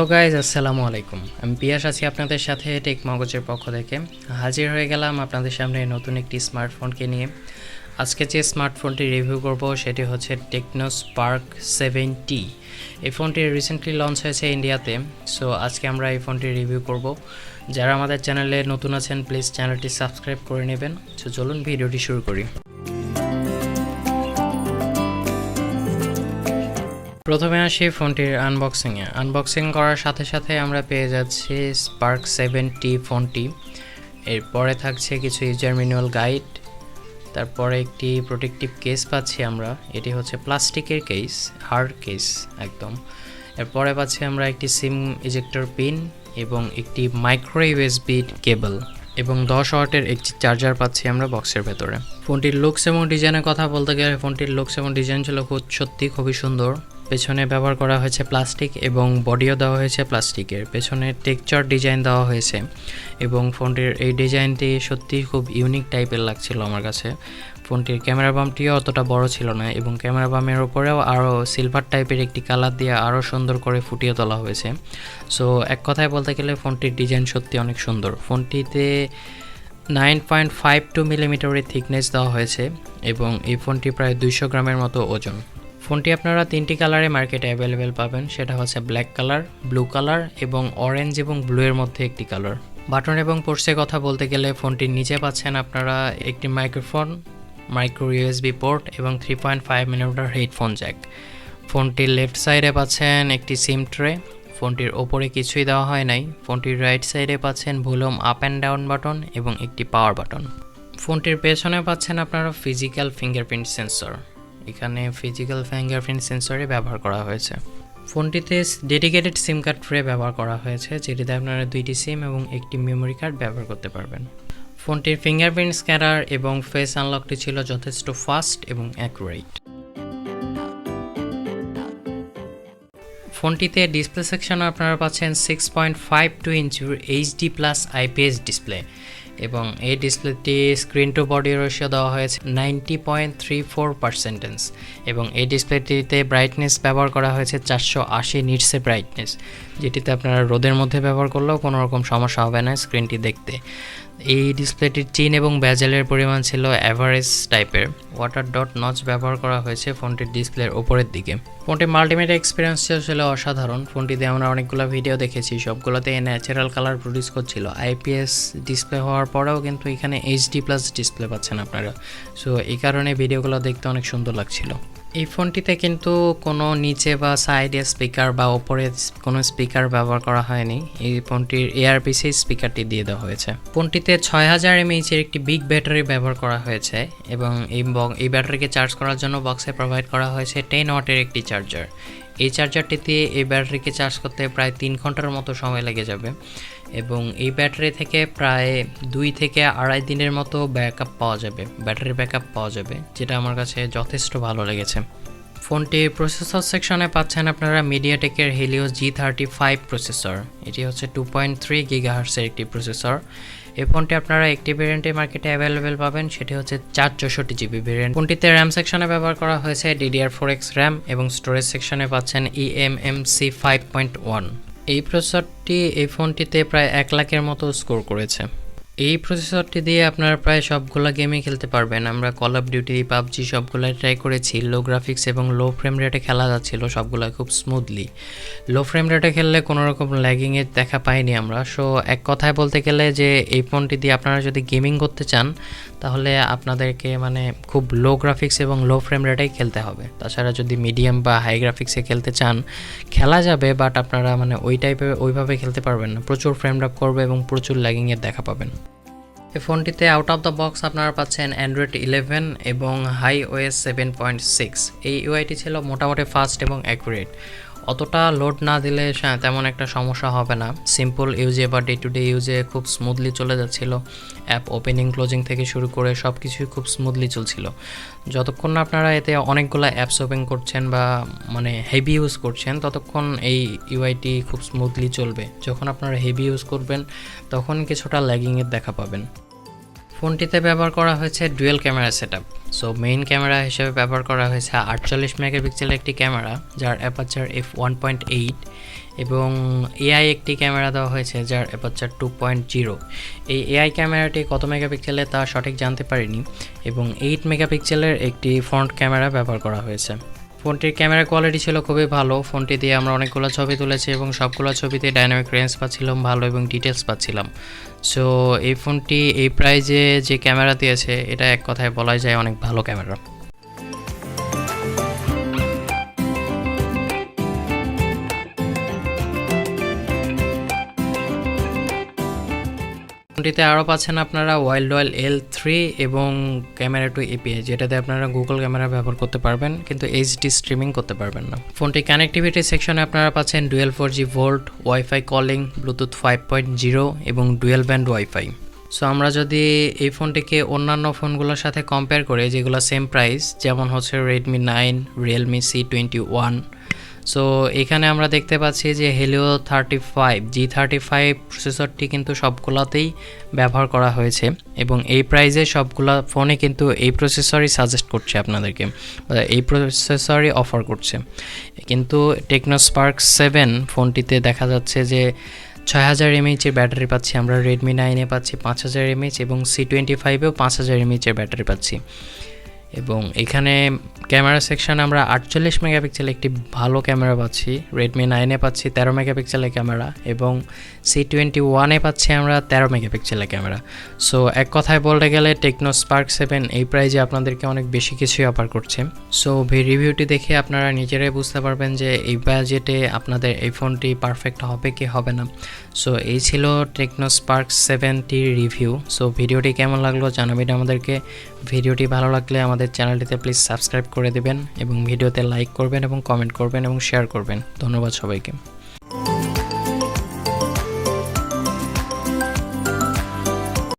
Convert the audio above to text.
Hello guys, আসসালামু আলাইকুম। আমি পিয়াস আছি আপনাদের সাথে টেক মগজের পক্ষ থেকে। হাজির হয়ে গেলাম আপনাদের সামনে নতুন একটি স্মার্টফোনকে নিয়ে। আজকে যে স্মার্টফোনটি রিভিউ করব সেটি হচ্ছে টেকনো স্পার্ক 7T। এই ফোনটি রিসেন্টলি লঞ্চ হয়েছে ইন্ডিয়াতে। সো আজকে আমরা এই ফোনটি রিভিউ করব। যারা আমাদের চ্যানেলে নতুন আছেন প্লিজ চ্যানেলটি সাবস্ক্রাইব করে নেবেন। সো চলুন ভিডিওটি শুরু করি। প্রথমে আসি ফোনটির আনবক্সিংয়ে। আনবক্সিং করার সাথে সাথে আমরা পেয়ে যাচ্ছি স্পার্ক 7T ফোনটি। এরপরে থাকছে কিছু ইউজার ম্যানুয়াল গাইড, তারপরে একটি প্রোটেক্টিভ কেস পাচ্ছি আমরা। এটি হচ্ছে প্লাস্টিকের কেস, হার্ড কেস একদম। এরপরে পাচ্ছি আমরা একটি সিম ইজেক্টর পিন এবং একটি মাইক্রো ইউএসবি কেবল এবং 10 ওয়াটের একটি চার্জার পাচ্ছি আমরা বক্সের ভেতরে। ফোনটির লুকস এবং ডিজাইনের কথা বলতে গেলে ফোনটির লুকস এবং ডিজাইন ছিল খুবই সুন্দর। পেছনে ব্যবহার করা হয়েছে প্লাস্টিক এবং বডিও দেওয়া হয়েছে প্লাস্টিকের। পেছনে টেক্সচার ডিজাইন দেওয়া হয়েছে এবং ফোনটির এই ডিজাইনটি সত্যি খুব ইউনিক টাইপের লাগছিল আমার কাছে। ফোনটির ক্যামেরা বামটিও অতটা বড় ছিল না এবং ক্যামেরা বামের ওপরেও আরও সিলভার টাইপের একটি কালার দিয়ে আরও সুন্দর করে ফুটিয়ে তোলা হয়েছে। সো এক কথায় বলতে গেলে ফোনটির ডিজাইন সত্যি অনেক সুন্দর। ফোনটিতে 9.52 মিলিমিটারের থিকনেস দেওয়া হয়েছে এবং এই ফোনটি প্রায় 200 গ্রামের মতো ওজন। ফোনটি আপনারা 3টি কালারে মার্কেটে অ্যাভেলেবেল পাবেন, সেটা হচ্ছে ব্ল্যাক কালার, ব্লু কালার এবং অরেঞ্জ এবং ব্লু এর মধ্যে একটি কালার। বাটন এবং পোর্টসের কথা বলতে গেলে ফোনটির নিচে পাচ্ছেন আপনারা একটি মাইক্রোফোন, মাইক্রো ইউএসবি পোর্ট এবং 3.5 মিলিমিটার হেডফোন জ্যাক। ফোনটির লেফট সাইডে পাচ্ছেন একটি সিম ট্রে। ফোনটির ওপরে কিছুই দেওয়া হয় নাই। ফোনটির রাইট সাইডে পাচ্ছেন volume up and down button এবং একটি পাওয়ার বাটন। ফোনটির পেছনে পাচ্ছেন আপনারা ফিজিক্যাল ফিঙ্গারপ্রিন্ট সেন্সর। এখানে ফিজিক্যাল ফিঙ্গারপ্রিন্ট সেন্সরই ব্যবহার করা হয়েছে। ফোনটিতে ডেডিকেটেড সিম কার্ড ট্রে ব্যবহার করা হয়েছে, যেটিতে আপনারা 2টি সিম এবং একটি মেমোরি কার্ড ব্যবহার করতে পারবেন। ফোনটির ফিঙ্গারপ্রিন্ট স্ক্যানার এবং ফেস আনলকটি ছিল যথেষ্ট ফাস্ট এবং অ্যাকুরেট। ফোনটিতে ডিসপ্লে সেকশনে আপনারা পাচ্ছেন 6.52 ইঞ্চির HD+ IPS ডিসপ্লে এবং এই ডিসপ্লেটি স্ক্রিন টু বডি রেশিও দেওয়া হয়েছে 90.34% এবং এই ডিসপ্লেটিতে ব্রাইটনেস ব্যবহার করা হয়েছে 480 নিটসের ব্রাইটনেস, যেটিতে আপনারা রোদের মধ্যে ব্যবহার করলেও কোনো রকম সমস্যা হবে না স্ক্রিনটি দেখতে। এই ডিসপ্লেটির চিন এবং ব্যাজেলের পরিমাণ ছিল অ্যাভারেজ টাইপের। ওয়াটার ডট নচ ব্যবহার করা হয়েছে ফোনটির ডিসপ্লের ওপরের দিকে। ফোনটির মাল্টিমিডিয়া এক্সপিরিয়েন্স ছিল অসাধারণ। ফোনটিতে আমরা অনেকগুলো ভিডিও দেখেছি, সবগুলোতে ন্যাচারাল কালার প্রডিউস করছিল। IPS ডিসপ্লে হওয়ার পরেও কিন্তু এখানে HD+ ডিসপ্লে পাচ্ছেন আপনারা। সো এই কারণে ভিডিওগুলো দেখতে অনেক সুন্দর লাগছিল। এই ফোনটিতে কিন্তু কোনো নিচে বা সাইডে স্পিকার বা ওপরে কোনো স্পিকার ব্যবহার করা হয়নি। এই ফোনটির ARPC স্পিকারটি দিয়ে দেওয়া হয়েছে। ফোনটিতে 6000 mAh এর একটি বিগ ব্যাটারি ব্যবহার করা হয়েছে এবং এই ব্যাটারিকে চার্জ করার জন্য বক্সে প্রোভাইড করা হয়েছে 10 ওয়াটের একটি চার্জার। এই চার্জারটিতে এই ব্যাটারিকে চার্জ করতে প্রায় 3 ঘন্টার মতো সময় লেগে যাবে এবং এই ব্যাটারি থেকে প্রায় 2 থেকে 2.5 দিনের মতো ব্যাটারি ব্যাকআপ পাওয়া যাবে, যেটা আমার কাছে যথেষ্ট ভালো লেগেছে। ফোনটি প্রসেসর সেকশনে পাচ্ছেন আপনারা মিডিয়াটেকের হেলিওস G35 প্রসেসর। এটি হচ্ছে 2.3 GHz এর একটি প্রসেসর। এই ফোনটি আপনারা একটি ভেরিয়েন্টে মার্কেটে অ্যাভেলেবেল পাবেন, সেটি হচ্ছে 464 GB ভেরিয়েন্ট। ফোনটিতে র্যাম সেকশনে ব্যবহার করা হয়েছে DDR4X র্যাম এবং স্টোরেজ সেকশনে পাচ্ছেন eMMC 5.1। এই প্রসেসরটি এই ফোনটিতে প্রায় 1 লাখের মতো স্কোর করেছে। এই প্রসেসরটি দিয়ে আপনারা প্রায় সবগুলো গেমই খেলতে পারবেন। আমরা কল অফ ডিউটি, পাবজি সবগুলাই ট্রাই করেছি। লো গ্রাফিক্স এবং লো ফ্রেম রেটে খেলা যাচ্ছিল সবগুলো খুব স্মুথলি। লো ফ্রেম রেটে খেললে কোনো রকম ল্যাগিংয়ের দেখা পাইনি আমরা। সো এক কথায় বলতে গেলে যে এই ফোনটি দিয়ে আপনারা যদি গেমিং করতে চান তাহলে আপনাদেরকে খুব লো গ্রাফিক্স এবং লো ফ্রেম রেটেই খেলতে হবে। তাছাড়া যদি মিডিয়াম বা হাই গ্রাফিক্সে খেলতে চান খেলা যাবে, বাট আপনারা ওইভাবে খেলতে পারবেন না। প্রচুর ফ্রেম ড্রপ করবে এবং প্রচুর ল্যাগিংয়ের দেখা পাবেন। এই ফোনটিতে আউট অফ দ্য বক্স আপনারা পাচ্ছেন Android 11 এবং iOS 7.6। এই ইউআইটি ছিল মোটামুটি ফাস্ট এবং অ্যাকুরেট। অতটা লোড না দিলে তেমন একটা সমস্যা হবে না। সিম্পল ইউজে বা ডে টু ডে ইউজে খুব স্মুথলি চলে যাচ্ছিল। অ্যাপ ওপেনিং ক্লোজিং থেকে শুরু করে সব কিছুই খুব স্মুথলি চলছিল। যতক্ষণ না আপনারা এতে অনেকগুলো অ্যাপস ওপেন করছেন বা হেভি ইউজ করছেন ততক্ষণ এই ইউআইটি খুব স্মুথলি চলবে। যখন আপনারা হেভি ইউজ করবেন তখন কিছুটা ল্যাগিংয়ের দেখা পাবেন। ফোনটিতে ব্যবহার করা হয়েছে dual camera setup. So main camera হিসেবে ব্যবহার করা হয়েছে 48 মেগাপিক্সেলের একটি ক্যামেরা যার অ্যাপারচার f1.8 এবং এআই একটি ক্যামেরা দেওয়া হয়েছে যার অ্যাপারচার 2.0। এই এআই ক্যামেরাটি কত মেগাপিক্সেলের তা সঠিক জানতে পারিনি এবং 8 মেগাপিক্সেলের একটি ফ্রন্ট ক্যামেরা ব্যবহার করা হয়েছে। ফোনটির ক্যামেরা কোয়ালিটি ছিল খুবই ভালো। ফোনটি দিয়ে আমরা অনেকগুলো ছবি তুলেছি এবং সবগুলো ছবিতে ডাইনামিক রেঞ্জ পাচ্ছিলাম ভালো এবং ডিটেলস পাচ্ছিলাম। সো এই ফোনটি এই প্রাইজে যে ক্যামেরা দিয়েছে এটা এক কথায় বলা যায় অনেক ভালো ক্যামেরা। ফোনটিতে আরও পাচ্ছেন আপনারা ওয়াইল্ড ওয়াইল L3 এবং ক্যামেরা টু এপিআই, যেটাতে আপনারা গুগল ক্যামেরা ব্যবহার করতে পারবেন কিন্তু এইচডি স্ট্রিমিং করতে পারবেন না। ফোনটি কানেক্টিভিটি সেকশনে আপনারা পাচ্ছেন dual 4G volt, wifi calling, Bluetooth 5.0 এবং ডুয়েল ব্যান্ড ওয়াইফাই। সো আমরা যদি এই ফোনটিকে অন্যান্য ফোনগুলোর সাথে কম্পেয়ার করি যেগুলো সেম প্রাইস, যেমন হচ্ছে রেডমি 9, রিয়েলমি C21, সো এখানে আমরা দেখতে পাচ্ছি যে হেলিও 35 G35 প্রসেসরটি কিন্তু সবগুলোতেই ব্যবহার করা হয়েছে এবং এই প্রাইজে সবগুলো ফোনে কিন্তু এই প্রসেসরই সাজেস্ট করছে আপনাদেরকে, এই প্রসেসরই অফার করছে। কিন্তু টেকনো স্পার্ক 7 ফোনটিতে দেখা যাচ্ছে যে 6000 mAh এর ব্যাটারি পাচ্ছি আমরা, রেডমি 9-এ পাচ্ছি 5000 mAh এবং C25-এও 5000 mAh এর ব্যাটারি পাচ্ছি। এবং এখানে ক্যামেরা সেকশানে আমরা 48 মেগাপিক্সেল একটি ভালো ক্যামেরা পাচ্ছি, রেডমি 9-এ পাচ্ছি 13 মেগাপিক্সেলের ক্যামেরা এবং C21-এ পাচ্ছি আমরা 13 মেগাপিক্সেলের ক্যামেরা। সো এক কথায় বলতে গেলে টেকনো স্পার্ক 7 এই প্রাইজে আপনাদেরকে অনেক বেশি কিছুই অফার করছে। সো রিভিউটি দেখে আপনারা নিজেরাই বুঝতে পারবেন যে এই বাজেটে আপনাদের এই ফোনটি পারফেক্ট হবে কি হবে না। সো এই ছিল টেকনো স্পার্ক 7টির রিভিউ। সো ভিডিওটি কেমন লাগলো জানাবেন আমাদেরকে। ভিডিওটি ভালো লাগলে আমাদের চ্যানেলটিতে প্লিজ সাবস্ক্রাইব করে দেবেন এবং ভিডিওতে লাইক করবেন এবং কমেন্ট করবেন এবং শেয়ার করবেন। ধন্যবাদ সবাইকে।